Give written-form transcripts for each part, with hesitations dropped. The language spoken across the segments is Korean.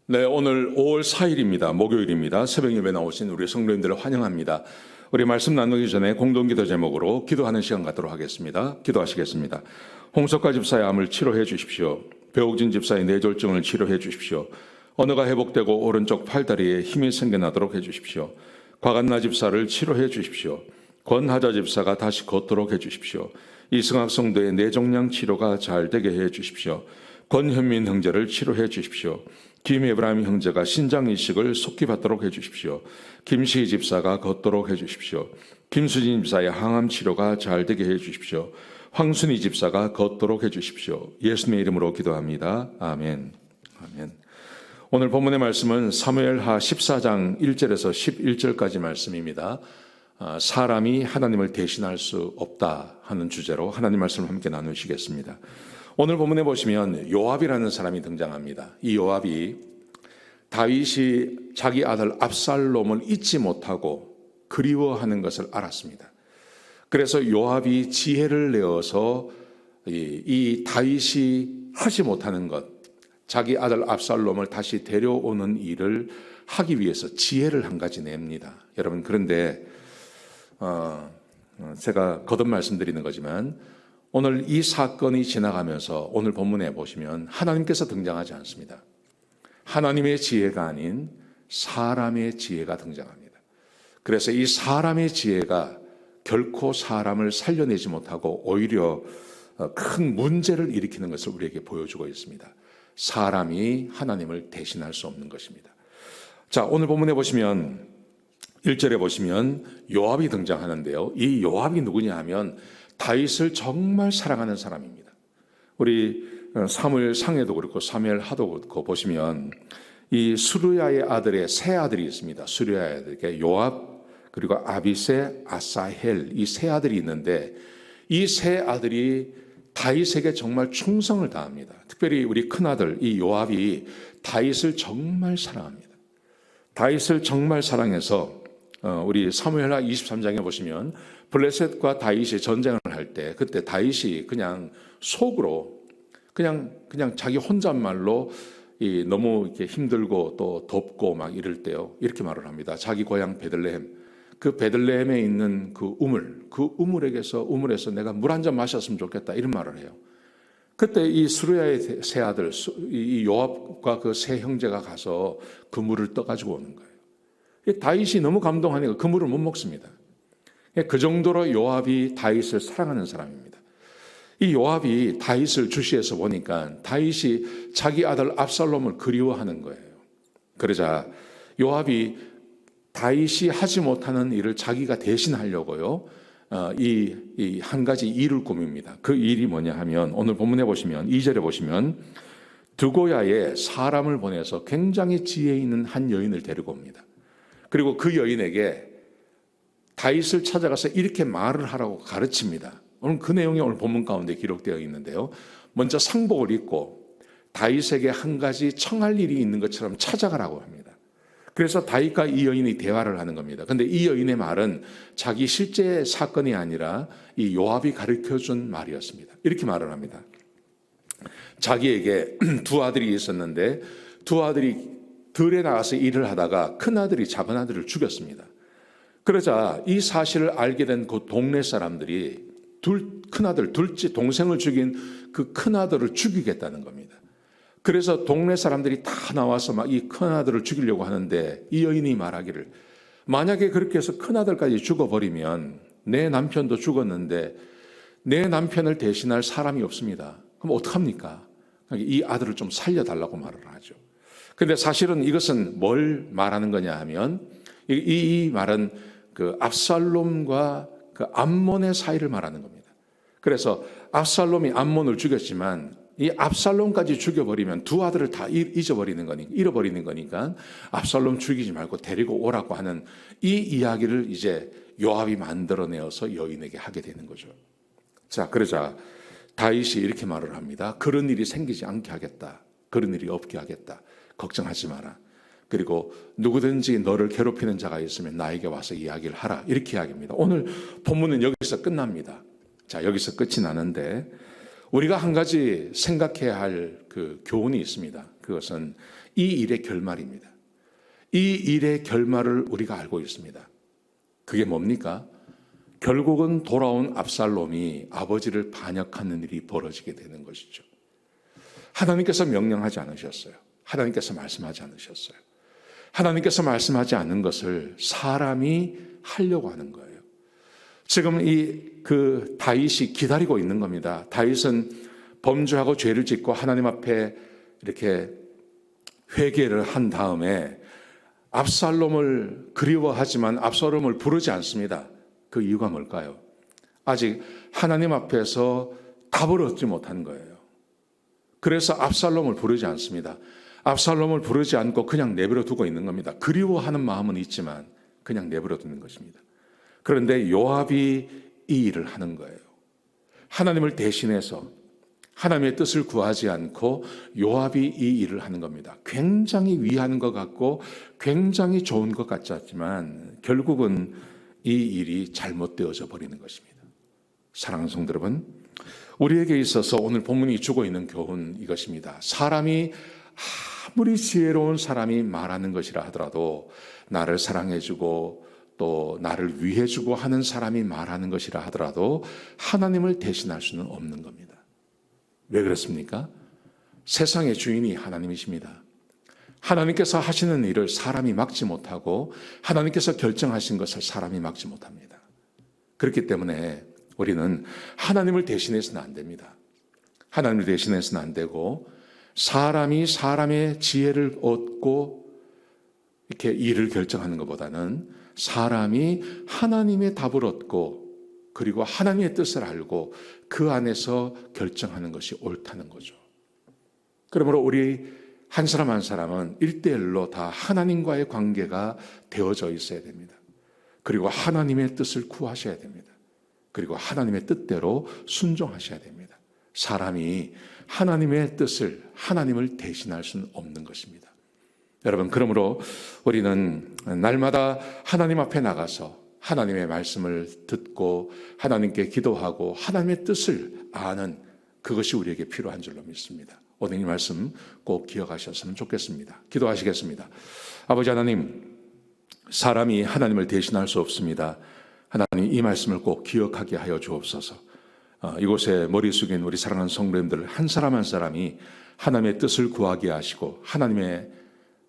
네, 오늘 5월 4일입니다. 목요일입니다. 새벽 예배 나오신 우리 성도님들을 환영합니다. 우리 말씀 나누기 전에 공동기도 제목으로 기도하는 시간 갖도록 하겠습니다. 기도하시겠습니다. 홍석화 집사의 암을 치료해 주십시오. 배옥진 집사의 뇌졸중을 치료해 주십시오. 언어가 회복되고 오른쪽 팔다리에 힘이 생겨나도록 해 주십시오. 곽한나 집사를 치료해 주십시오. 권하자 집사가 다시 걷도록 해 주십시오. 이승학 성도의 뇌종양 치료가 잘 되게 해 주십시오. 권현민 형제를 치료해 주십시오. 김에브라임 형제가 신장 이식을 속히 받도록 해 주십시오. 김시희 집사가 걷도록 해 주십시오. 김수진 집사의 항암 치료가 잘 되게 해 주십시오. 황순희 집사가 걷도록 해 주십시오. 예수님의 이름으로 기도합니다. 아멘. 아멘. 오늘 본문의 말씀은 사무엘하 14장 1절에서 11절까지 말씀입니다. 사람이 하나님을 대신할 수 없다 하는 주제로 하나님 말씀을 함께 나누시겠습니다. 오늘 본문에 보시면 요압이라는 사람이 등장합니다. 이 요압이 다윗이 자기 아들 압살롬을 잊지 못하고 그리워하는 것을 알았습니다. 그래서 요압이 지혜를 내어서 이 다윗이 하지 못하는 것, 자기 아들 압살롬을 다시 데려오는 일을 하기 위해서 지혜를 한 가지 냅니다. 여러분, 그런데 제가 거듭 말씀드리는 거지만 오늘 이 사건이 지나가면서 오늘 본문에 보시면 하나님께서 등장하지 않습니다. 하나님의 지혜가 아닌 사람의 지혜가 등장합니다. 그래서 이 사람의 지혜가 결코 사람을 살려내지 못하고 오히려 큰 문제를 일으키는 것을 우리에게 보여주고 있습니다. 사람이 하나님을 대신할 수 없는 것입니다. 자, 오늘 본문에 보시면 1절에 보시면 요압이 등장하는데요. 이 요압이 누구냐 하면 다윗을 정말 사랑하는 사람입니다. 우리 사무엘 상에도 그렇고 사무엘 하도 그렇고 보시면 이 수르야의 아들의 세 아들이 있습니다. 수르야의 아들에게 요압, 그리고 아비세, 아사헬, 이 세 아들이 있는데 이 세 아들이 다윗에게 정말 충성을 다합니다. 특별히 우리 큰아들 이 요압이 다윗을 정말 사랑합니다. 다윗을 정말 사랑해서 우리 사무엘하 23장에 보시면 블레셋과 다윗이 전쟁을 할 때 그때 다윗이 그냥 속으로 그냥 자기 혼잣말로 너무 이렇게 힘들고 또 덥고 막 이럴 때요 이렇게 말을 합니다. 자기 고향 베들레헴, 그 베들레헴에 있는 그 우물에서 내가 물 한 잔 마셨으면 좋겠다 이런 말을 해요. 그때 이 수르야의 세 아들 이 요압과 그 세 형제가 가서 그 물을 떠가지고 오는 거예요. 다윗이 너무 감동하니까 그 물을 못 먹습니다. 그 정도로 요압이 다윗을 사랑하는 사람입니다. 이 요압이 다윗을 주시해서 보니까 다윗이 자기 아들 압살롬을 그리워하는 거예요. 그러자 요압이 다윗이 하지 못하는 일을 자기가 대신하려고요. 이 한 가지 일을 꾸밉니다. 그 일이 뭐냐 하면 오늘 본문에 보시면 2절에 보시면 드고야에 사람을 보내서 굉장히 지혜 있는 한 여인을 데리고 옵니다. 그리고 그 여인에게 다윗을 찾아가서 이렇게 말을 하라고 가르칩니다. 오늘 그 내용이 오늘 본문 가운데 기록되어 있는데요. 먼저 상복을 입고 다윗에게 한 가지 청할 일이 있는 것처럼 찾아가라고 합니다. 그래서 다윗과 이 여인이 대화를 하는 겁니다. 그런데 이 여인의 말은 자기 실제 사건이 아니라 이 요압이 가르쳐준 말이었습니다. 이렇게 말을 합니다. 자기에게 두 아들이 있었는데 두 아들이 들에 나가서 일을 하다가 큰아들이 작은아들을 죽였습니다. 그러자 이 사실을 알게 된 그 동네 사람들이 큰아들, 둘째 동생을 죽인 그 큰아들을 죽이겠다는 겁니다. 그래서 동네 사람들이 다 나와서 막 이 큰아들을 죽이려고 하는데 이 여인이 말하기를 만약에 그렇게 해서 큰아들까지 죽어버리면 내 남편도 죽었는데 내 남편을 대신할 사람이 없습니다. 그럼 어떡합니까? 이 아들을 좀 살려달라고 말을 하죠. 근데 사실은 이것은 뭘 말하는 거냐 하면 이 말은 그 압살롬과 그 암몬의 사이를 말하는 겁니다. 그래서 압살롬이 암몬을 죽였지만 이 압살롬까지 죽여버리면 두 아들을 다 잃어버리는 거니까 압살롬 죽이지 말고 데리고 오라고 하는 이 이야기를 이제 요압이 만들어내어서 여인에게 하게 되는 거죠. 자, 그러자 다윗이 이렇게 말을 합니다. 그런 일이 생기지 않게 하겠다. 그런 일이 없게 하겠다. 걱정하지 마라. 그리고 누구든지 너를 괴롭히는 자가 있으면 나에게 와서 이야기를 하라. 이렇게 이야기합니다. 오늘 본문은 여기서 끝납니다. 자, 여기서 끝이 나는데 우리가 한 가지 생각해야 할 그 교훈이 있습니다. 그것은 이 일의 결말입니다. 이 일의 결말을 우리가 알고 있습니다. 그게 뭡니까? 결국은 돌아온 압살롬이 아버지를 반역하는 일이 벌어지게 되는 것이죠. 하나님께서 명령하지 않으셨어요. 하나님께서 말씀하지 않으셨어요. 하나님께서 말씀하지 않은 것을 사람이 하려고 하는 거예요. 지금 다윗이 기다리고 있는 겁니다. 다윗은 범죄하고 죄를 짓고 하나님 앞에 이렇게 회개를 한 다음에 압살롬을 그리워하지만 압살롬을 부르지 않습니다. 그 이유가 뭘까요? 아직 하나님 앞에서 답을 얻지 못한 거예요. 그래서 압살롬을 부르지 않습니다. 압살롬을 부르지 않고 그냥 내버려 두고 있는 겁니다. 그리워하는 마음은 있지만 그냥 내버려 두는 것입니다. 그런데 요압이 이 일을 하는 거예요. 하나님을 대신해서 하나님의 뜻을 구하지 않고 요압이 이 일을 하는 겁니다. 굉장히 위하는 것 같고 굉장히 좋은 것 같지만 결국은 이 일이 잘못되어져 버리는 것입니다. 사랑하는 성도 여러분, 우리에게 있어서 오늘 본문이 주고 있는 교훈 이것입니다. 사람이 아무리 지혜로운 사람이 말하는 것이라 하더라도 나를 사랑해주고 또 나를 위해주고 하는 사람이 말하는 것이라 하더라도 하나님을 대신할 수는 없는 겁니다. 왜 그렇습니까? 세상의 주인이 하나님이십니다. 하나님께서 하시는 일을 사람이 막지 못하고 하나님께서 결정하신 것을 사람이 막지 못합니다. 그렇기 때문에 우리는 하나님을 대신해서는 안 됩니다. 하나님을 대신해서는 안 되고 사람이 사람의 지혜를 얻고 이렇게 일을 결정하는 것보다는 사람이 하나님의 답을 얻고 그리고 하나님의 뜻을 알고 그 안에서 결정하는 것이 옳다는 거죠. 그러므로 우리 한 사람 한 사람은 1대1로 다 하나님과의 관계가 되어져 있어야 됩니다. 그리고 하나님의 뜻을 구하셔야 됩니다. 그리고 하나님의 뜻대로 순종하셔야 됩니다. 사람이 하나님의 뜻을, 하나님을 대신할 수는 없는 것입니다. 여러분, 그러므로 우리는 날마다 하나님 앞에 나가서 하나님의 말씀을 듣고 하나님께 기도하고 하나님의 뜻을 아는 그것이 우리에게 필요한 줄로 믿습니다. 오늘 이 말씀 꼭 기억하셨으면 좋겠습니다. 기도하시겠습니다. 아버지 하나님, 사람이 하나님을 대신할 수 없습니다. 하나님, 이 말씀을 꼭 기억하게 하여 주옵소서. 이곳에 머리 숙인 우리 사랑하는 성도님들 한 사람 한 사람이 하나님의 뜻을 구하게 하시고 하나님과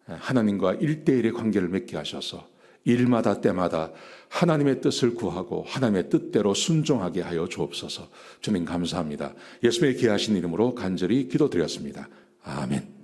1대1의 관계를 맺게 하셔서 일마다 때마다 하나님의 뜻을 구하고 하나님의 뜻대로 순종하게 하여 주옵소서. 주님 감사합니다. 예수님의 귀하신 이름으로 간절히 기도드렸습니다. 아멘.